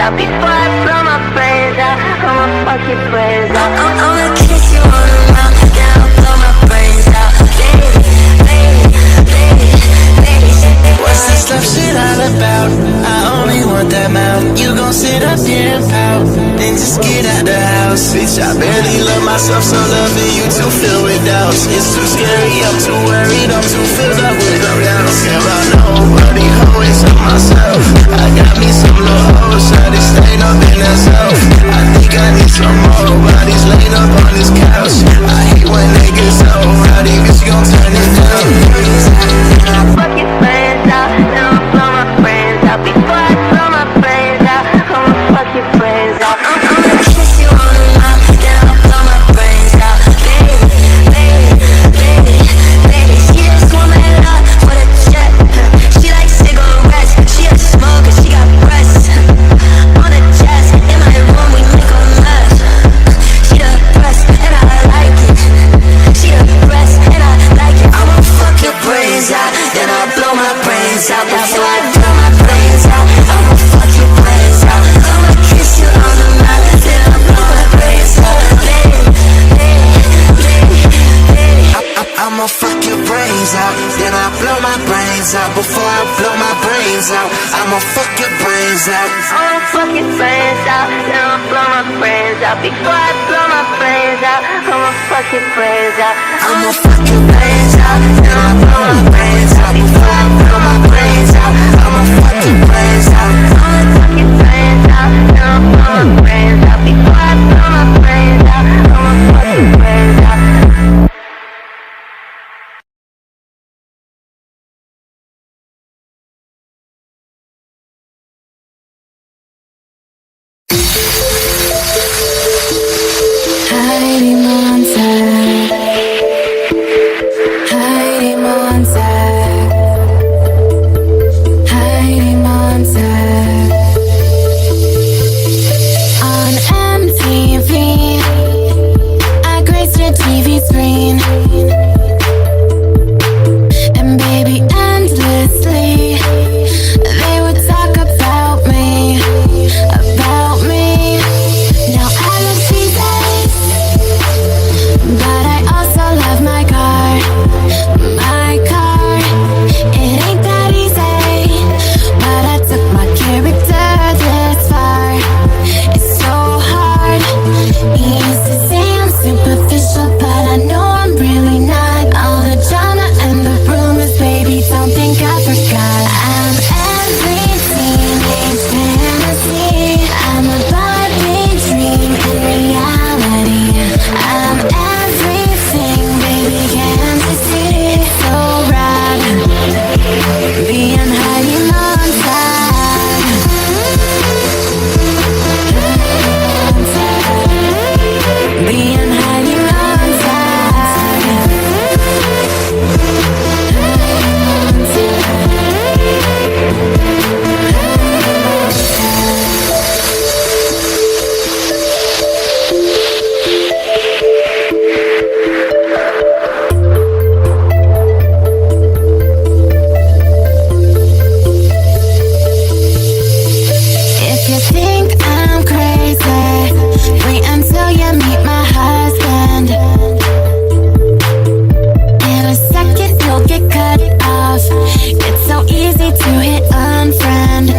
out before I blow my brains out. I'ma fuck your brains out. I'ma kiss you on the mouth, then I'll blow my brains out. What's this love shit all about? I only want that mouth. You gon' sit up here and pout, then just get out the house. Bitch, I barely love myself, so loving you too filled with doubts. It's too scary, I'm too worried, I'm too filled up with no doubt. Don't care about nobody, hoe except myself. I got me some little hoes, shawty staying up in that self. I think I need some more bodies laid up on this couch. I hate when they get so rowdy, bitch, gon' turn it down. I'll fuck your brains out, then I'll blow my brains out. Before I blow my brains out, I'ma fuck your brains out. I'ma kiss you on the mouth, then I'll blow my brains out. Baby, she just want my love for the jet. She likes cigarettes, she a smoker, she got breasts on the chest. In my room we make a mess. She depressed and I like it. She depressed and I like it. I'ma fuck your brains out, then I'll blow my brains out. Before I blow my brains out, I'ma fuck your brains out. I'ma kiss you on the mouth, then I'll blow my brains out. I'ma fuck your brains out, then I blow my brains out. Before I blow my brains out, I'ma fuck your brains out. I'ma fuck your brains out, then I'll blow my brains out. Before I blow my brains out, I'ma fuck your brains out. I'ma fuck your brains out, then I blow my brains out. Before I blow my brains out, I'ma fuck your brains out. I'ma fuck your brains out, then I'll blow my brains out. Before I blow my brains out, I'ma fuck your brains out. It's so easy to hit unfriend.